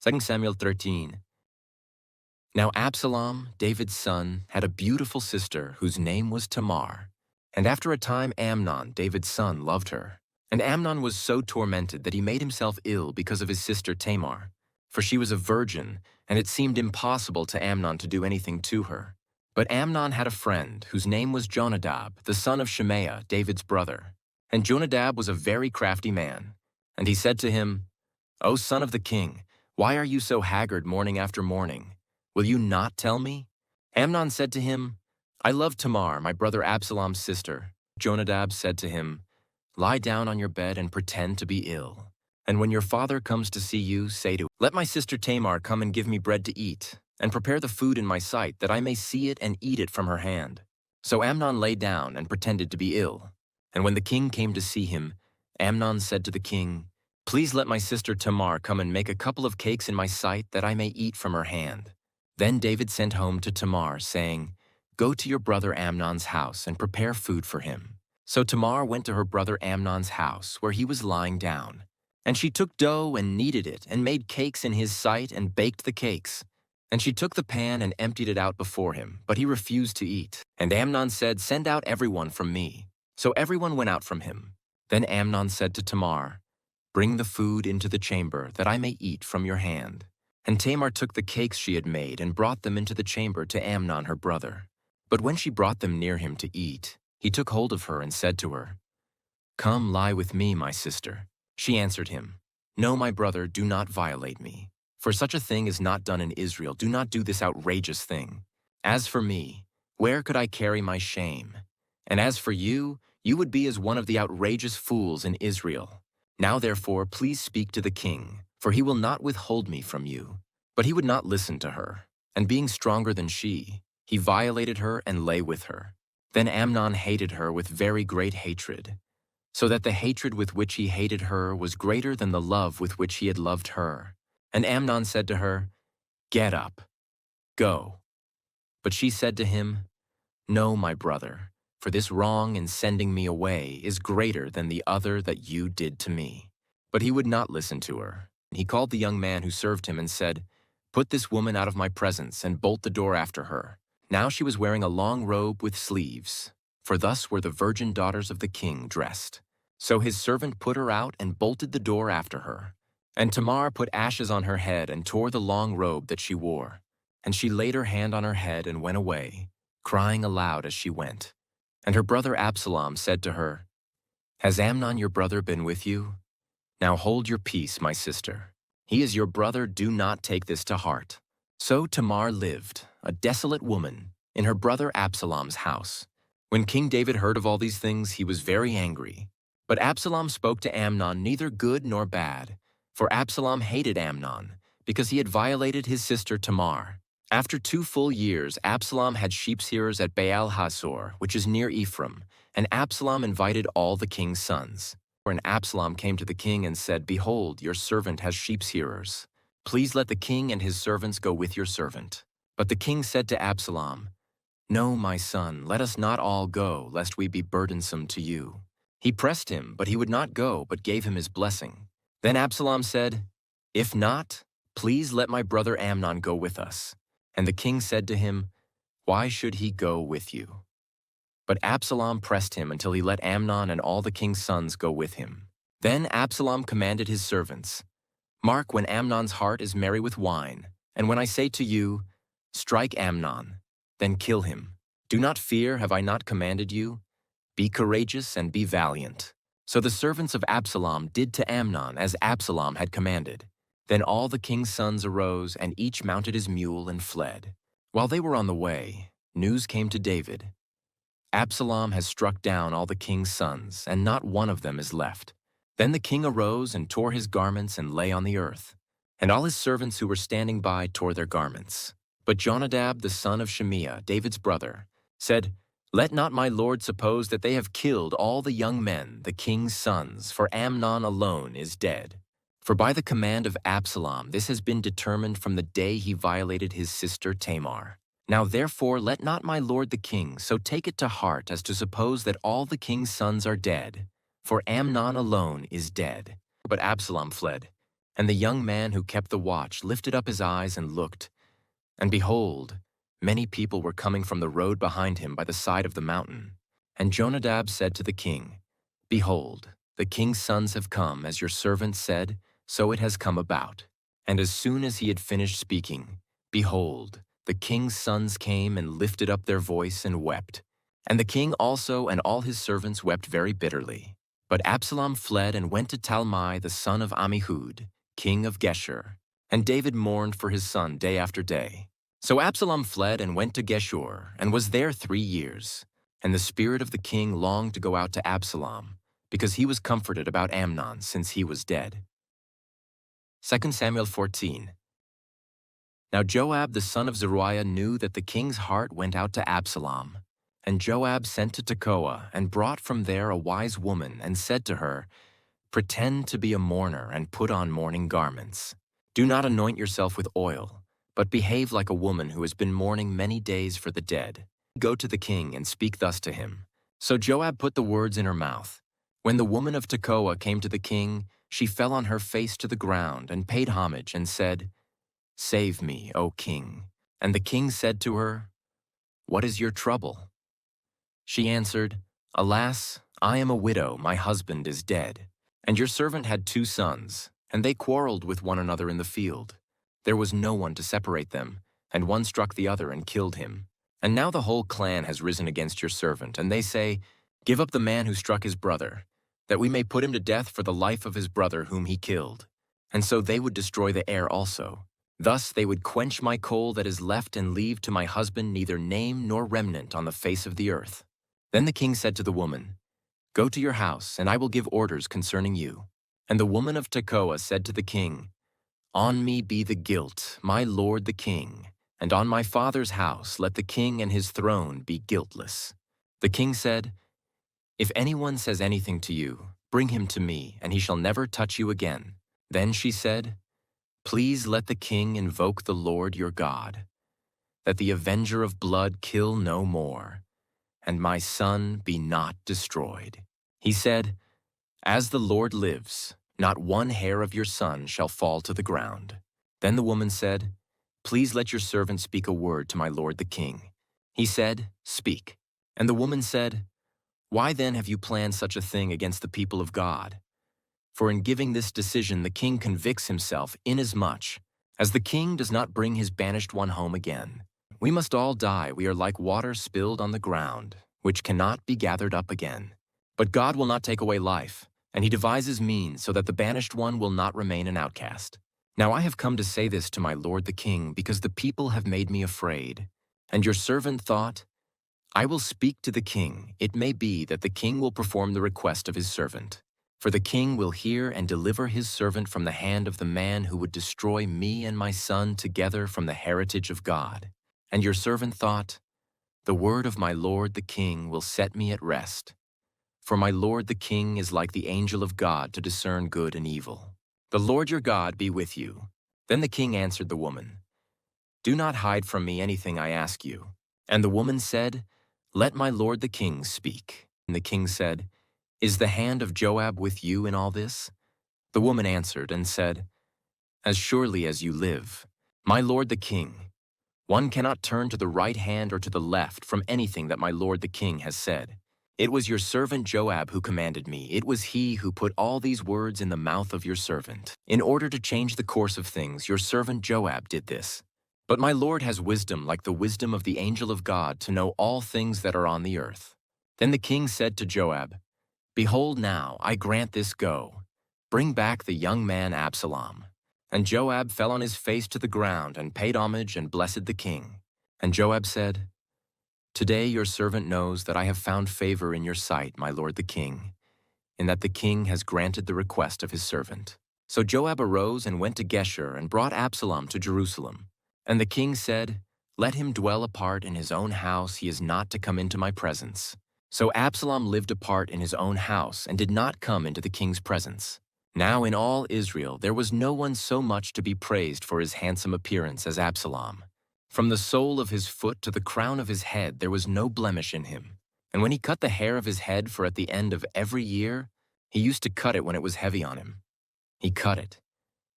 2 Samuel 13. Now Absalom, David's son, had a beautiful sister whose name was Tamar. And after a time Amnon, David's son, loved her. And Amnon was so tormented that he made himself ill because of his sister Tamar. For she was a virgin, and it seemed impossible to Amnon to do anything to her. But Amnon had a friend whose name was Jonadab, the son of Shimea, David's brother. And Jonadab was a very crafty man. And he said to him, O son of the king, why are you so haggard morning after morning? Will you not tell me? Amnon said to him, I love Tamar, my brother Absalom's sister. Jonadab said to him, Lie down on your bed and pretend to be ill. And when your father comes to see you, say to him, Let my sister Tamar come and give me bread to eat, and prepare the food in my sight, that I may see it and eat it from her hand. So Amnon lay down and pretended to be ill. And when the king came to see him, Amnon said to the king, Please let my sister Tamar come and make a couple of cakes in my sight, that I may eat from her hand. Then David sent home to Tamar, saying, Go to your brother Amnon's house and prepare food for him. So Tamar went to her brother Amnon's house, where he was lying down. And she took dough and kneaded it, and made cakes in his sight, and baked the cakes. And she took the pan and emptied it out before him, but he refused to eat. And Amnon said, Send out everyone from me. So everyone went out from him. Then Amnon said to Tamar, Bring the food into the chamber, that I may eat from your hand. And Tamar took the cakes she had made and brought them into the chamber to Amnon her brother. But when she brought them near him to eat, he took hold of her and said to her, Come lie with me, my sister. She answered him, No, my brother, do not violate me. For such a thing is not done in Israel. Do not do this outrageous thing. As for me, where could I carry my shame? And as for you, you would be as one of the outrageous fools in Israel. Now therefore, please speak to the king, for he will not withhold me from you. But he would not listen to her, and being stronger than she, he violated her and lay with her. Then Amnon hated her with very great hatred, so that the hatred with which he hated her was greater than the love with which he had loved her. And Amnon said to her, Get up, go. But she said to him, No, my brother, for this wrong in sending me away is greater than the other that you did to me. But he would not listen to her. He called the young man who served him and said, Put this woman out of my presence and bolt the door after her. Now she was wearing a long robe with sleeves, for thus were the virgin daughters of the king dressed. So his servant put her out and bolted the door after her. And Tamar put ashes on her head and tore the long robe that she wore. And she laid her hand on her head and went away, crying aloud as she went. And her brother Absalom said to her, Has Amnon your brother been with you? Now hold your peace, my sister. He is your brother, do not take this to heart. So Tamar lived, a desolate woman, in her brother Absalom's house. When King David heard of all these things, he was very angry. But Absalom spoke to Amnon neither good nor bad, for Absalom hated Amnon, because he had violated his sister Tamar. After 2 full years, Absalom had sheep-shearers at Baal-Hazor, which is near Ephraim, and Absalom invited all the king's sons. And Absalom came to the king and said, Behold, your servant has sheep-shearers. Please let the king and his servants go with your servant. But the king said to Absalom, No, my son, let us not all go, lest we be burdensome to you. He pressed him, but he would not go, but gave him his blessing. Then Absalom said, If not, please let my brother Amnon go with us. And the king said to him, Why should he go with you? But Absalom pressed him until he let Amnon and all the king's sons go with him. Then Absalom commanded his servants, Mark when Amnon's heart is merry with wine, and when I say to you, Strike Amnon, then kill him. Do not fear, have I not commanded you? Be courageous and be valiant. So the servants of Absalom did to Amnon as Absalom had commanded. Then all the king's sons arose, and each mounted his mule and fled. While they were on the way, news came to David. Absalom has struck down all the king's sons, and not one of them is left. Then the king arose and tore his garments and lay on the earth. And all his servants who were standing by tore their garments. But Jonadab, the son of Shimea, David's brother, said, Let not my lord suppose that they have killed all the young men, the king's sons, for Amnon alone is dead. For by the command of Absalom this has been determined from the day he violated his sister Tamar. Now therefore let not my lord the king so take it to heart as to suppose that all the king's sons are dead, for Amnon alone is dead. But Absalom fled. And the young man who kept the watch lifted up his eyes and looked, and behold, many people were coming from the road behind him by the side of the mountain. And Jonadab said to the king, Behold, the king's sons have come, as your servant said, so it has come about. And as soon as he had finished speaking, behold, the king's sons came and lifted up their voice and wept. And the king also and all his servants wept very bitterly. But Absalom fled and went to Talmai the son of Ammihud, king of Geshur. And David mourned for his son day after day. So Absalom fled and went to Geshur, and was there 3 years. And the spirit of the king longed to go out to Absalom, because he was comforted about Amnon, since he was dead. 2 Samuel 14. Now Joab the son of Zeruiah knew that the king's heart went out to Absalom. And Joab sent to Tekoa, and brought from there a wise woman, and said to her, Pretend to be a mourner, and put on mourning garments. Do not anoint yourself with oil, but behave like a woman who has been mourning many days for the dead. Go to the king and speak thus to him. So Joab put the words in her mouth. When the woman of Tekoa came to the king, she fell on her face to the ground and paid homage and said, Save me, O king. And the king said to her, What is your trouble? She answered, Alas, I am a widow, my husband is dead. And your servant had 2 sons, and they quarreled with one another in the field. There was no one to separate them, and one struck the other and killed him. And now the whole clan has risen against your servant, and they say, Give up the man who struck his brother, that we may put him to death for the life of his brother whom he killed. And so they would destroy the heir also. Thus they would quench my coal that is left and leave to my husband neither name nor remnant on the face of the earth. Then the king said to the woman, Go to your house, and I will give orders concerning you. And the woman of Tekoa said to the king, On me be the guilt, my lord the king, and on my father's house let the king and his throne be guiltless. The king said, If anyone says anything to you, bring him to me, and he shall never touch you again. Then she said, Please let the king invoke the Lord your God, that the avenger of blood kill no more, and my son be not destroyed. He said, As the Lord lives, not one hair of your son shall fall to the ground. Then the woman said, Please let your servant speak a word to my lord the king. He said, Speak. And the woman said, Why then have you planned such a thing against the people of God? For in giving this decision the king convicts himself, inasmuch as the king does not bring his banished one home again. We must all die. We are like water spilled on the ground, which cannot be gathered up again. But God will not take away life, and he devises means so that the banished one will not remain an outcast. Now I have come to say this to my lord the king, because the people have made me afraid. And your servant thought, I will speak to the king. It may be that the king will perform the request of his servant. For the king will hear and deliver his servant from the hand of the man who would destroy me and my son together from the heritage of God. And your servant thought, The word of my lord the king will set me at rest. For my lord the king is like the angel of God to discern good and evil. The Lord your God be with you. Then the king answered the woman, Do not hide from me anything I ask you. And the woman said, Let my lord the king speak. And the king said, Is the hand of Joab with you in all this? The woman answered and said, As surely as you live, my lord the king, one cannot turn to the right hand or to the left from anything that my lord the king has said. It was your servant Joab who commanded me. It was he who put all these words in the mouth of your servant. In order to change the course of things, your servant Joab did this. But my lord has wisdom like the wisdom of the angel of God to know all things that are on the earth. Then the king said to Joab, Behold now, I grant this go. Bring back the young man Absalom. And Joab fell on his face to the ground and paid homage and blessed the king. And Joab said, Today your servant knows that I have found favor in your sight, my lord the king, in that the king has granted the request of his servant. So Joab arose and went to Geshur and brought Absalom to Jerusalem. And the king said, Let him dwell apart in his own house. He is not to come into my presence. So Absalom lived apart in his own house and did not come into the king's presence. Now in all Israel there was no one so much to be praised for his handsome appearance as Absalom. From the sole of his foot to the crown of his head there was no blemish in him. And when he cut the hair of his head, for at the end of every year, he used to cut it when it was heavy on him. He cut it.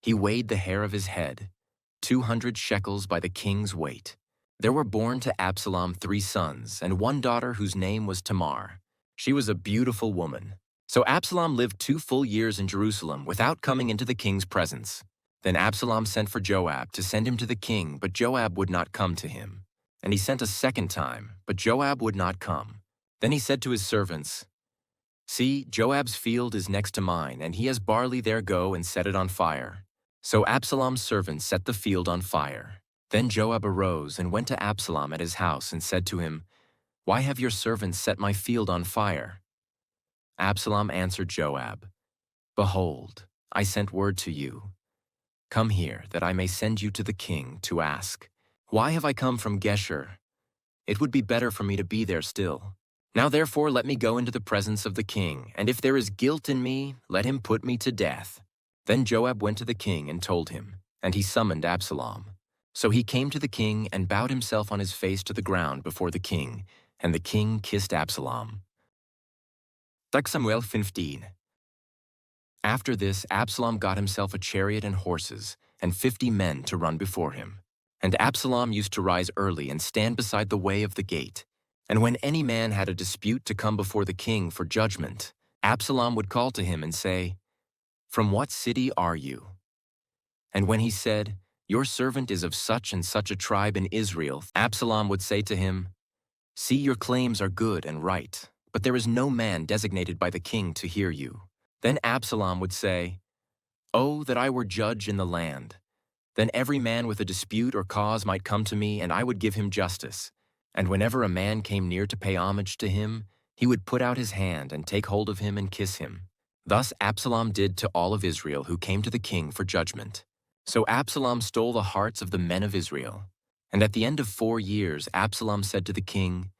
He weighed the hair of his head, 200 shekels by the king's weight. There were born to Absalom 3 sons and 1 daughter whose name was Tamar. She was a beautiful woman. So Absalom lived 2 full years in Jerusalem without coming into the king's presence. Then Absalom sent for Joab to send him to the king, but Joab would not come to him. And he sent a second time, but Joab would not come. Then he said to his servants, "See, Joab's field is next to mine, and he has barley there. Go and set it on fire." So Absalom's servants set the field on fire. Then Joab arose and went to Absalom at his house and said to him, "Why have your servants set my field on fire?" Absalom answered Joab, "Behold, I sent word to you. Come here, that I may send you to the king to ask, why have I come from Geshur? It would be better for me to be there still. Now therefore let me go into the presence of the king, and if there is guilt in me, let him put me to death." Then Joab went to the king and told him, and he summoned Absalom. So he came to the king and bowed himself on his face to the ground before the king, and the king kissed Absalom. 2 Samuel 15. After this, Absalom got himself a chariot and horses, and 50 men to run before him. And Absalom used to rise early and stand beside the way of the gate. And when any man had a dispute to come before the king for judgment, Absalom would call to him and say, "From what city are you?" And when he said, "Your servant is of such and such a tribe in Israel," Absalom would say to him, "See, your claims are good and right, but there is no man designated by the king to hear you." Then Absalom would say, "Oh, that I were judge in the land! Then every man with a dispute or cause might come to me, and I would give him justice. And whenever a man came near to pay homage to him, he would put out his hand and take hold of him and kiss him." Thus Absalom did to all of Israel who came to the king for judgment. So Absalom stole the hearts of the men of Israel. And at the end of 4 years, Absalom said to the king,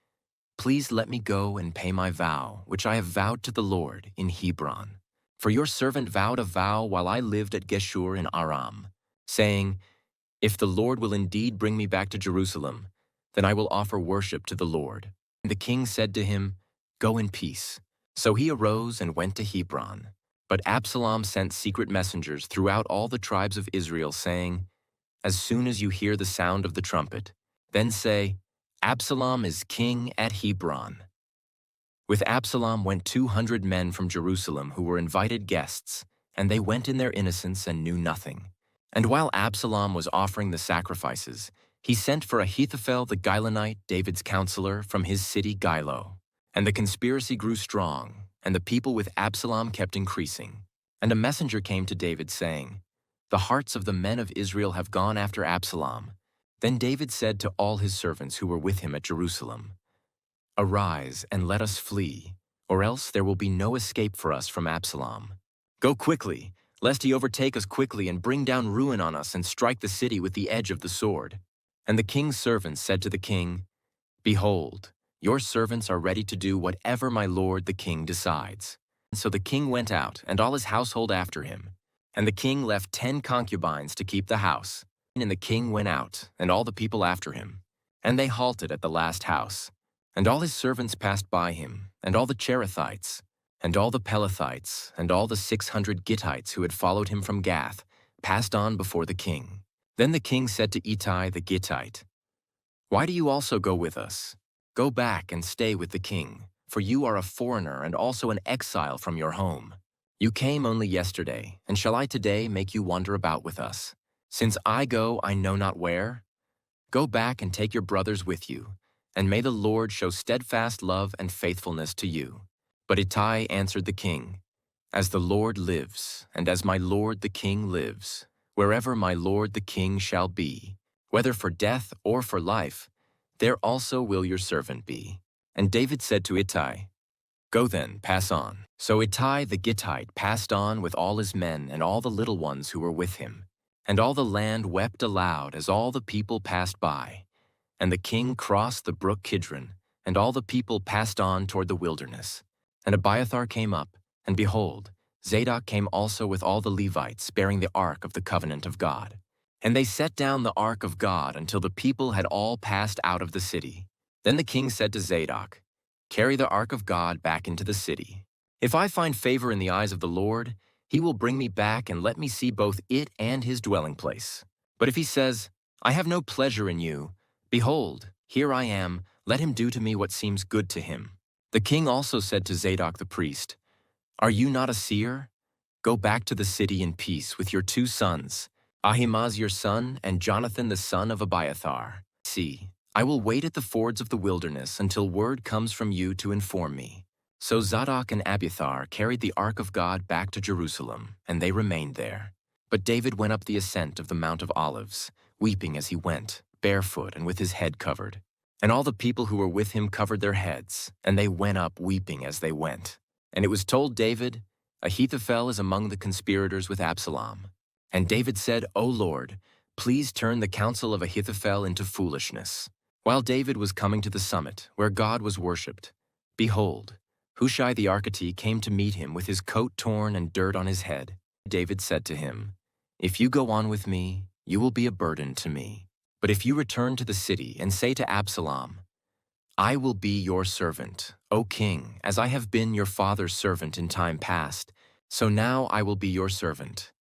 "Please let me go and pay my vow, which I have vowed to the Lord in Hebron. For your servant vowed a vow while I lived at Geshur in Aram, saying, 'If the Lord will indeed bring me back to Jerusalem, then I will offer worship to the Lord.'" And the king said to him, "Go in peace." So he arose and went to Hebron. But Absalom sent secret messengers throughout all the tribes of Israel, saying, "As soon as you hear the sound of the trumpet, then say, 'Absalom is king at Hebron.'" With Absalom went 200 men from Jerusalem who were invited guests, and they went in their innocence and knew nothing. And while Absalom was offering the sacrifices, he sent for Ahithophel the Gilonite, David's counselor, from his city Gilo. And the conspiracy grew strong, and the people with Absalom kept increasing. And a messenger came to David, saying, "The hearts of the men of Israel have gone after Absalom." Then David said to all his servants who were with him at Jerusalem, "Arise and let us flee, or else there will be no escape for us from Absalom. Go quickly, lest he overtake us quickly and bring down ruin on us and strike the city with the edge of the sword." And the king's servants said to the king, "Behold, your servants are ready to do whatever my lord the king decides." And so the king went out, and all his household after him. And the king left 10 concubines to keep the house. And the king went out, and all the people after him. And they halted at the last house. And all his servants passed by him, and all the Cherethites, and all the Pelethites, and all the 600 Gittites who had followed him from Gath, passed on before the king. Then the king said to Ittai the Gittite, "Why do you also go with us? Go back and stay with the king, for you are a foreigner and also an exile from your home. You came only yesterday, and shall I today make you wander about with us? Since I go, I know not where. Go back and take your brothers with you, and may the Lord show steadfast love and faithfulness to you." But Ittai answered the king, "As the Lord lives, and as my lord the king lives, wherever my lord the king shall be, whether for death or for life, there also will your servant be." And David said to Ittai, "Go then, pass on." So Ittai the Gittite passed on with all his men and all the little ones who were with him. And all the land wept aloud as all the people passed by. And the king crossed the brook Kidron, and all the people passed on toward the wilderness. And Abiathar came up, and behold, Zadok came also with all the Levites, bearing the ark of the covenant of God. And they set down the ark of God until the people had all passed out of the city. Then the king said to Zadok, "Carry the ark of God back into the city. If I find favor in the eyes of the Lord, he will bring me back and let me see both it and his dwelling place. But if he says, I have no pleasure in you, behold, here I am, let him do to me what seems good to him. The king also said to Zadok the priest, Are you not a seer? Go back to the city in peace with your 2 sons, Ahimaaz your son and Jonathan the son of Abiathar. See, I will wait at the fords of the wilderness until word comes from you to inform me. So Zadok and Abiathar carried the ark of God back to Jerusalem, and they remained there. But David went up the ascent of the Mount of Olives, weeping as he went, barefoot and with his head covered. And all the people who were with him covered their heads, and they went up weeping as they went. And it was told David, Ahithophel is among the conspirators with Absalom. And David said, O Lord, please turn the counsel of Ahithophel into foolishness. While David was coming to the summit, where God was worshipped, behold, Hushai the Archite came to meet him with his coat torn and dirt on his head. David said to him, If you go on with me, you will be a burden to me. But if you return to the city and say to Absalom, I will be your servant, O king, as I have been your father's servant in time past, so now I will be your servant.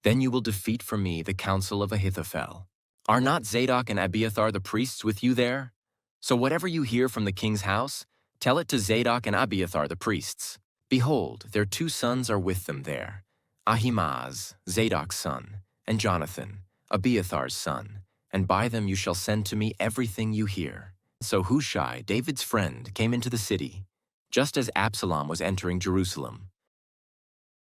Then you will defeat for me the counsel of Ahithophel. Are not Zadok and Abiathar the priests with you there? So whatever you hear from the king's house, tell it to Zadok and Abiathar the priests. Behold, their 2 sons are with them there, Ahimaaz, Zadok's son, and Jonathan, Abiathar's son, and by them you shall send to me everything you hear. So Hushai, David's friend, came into the city, just as Absalom was entering Jerusalem.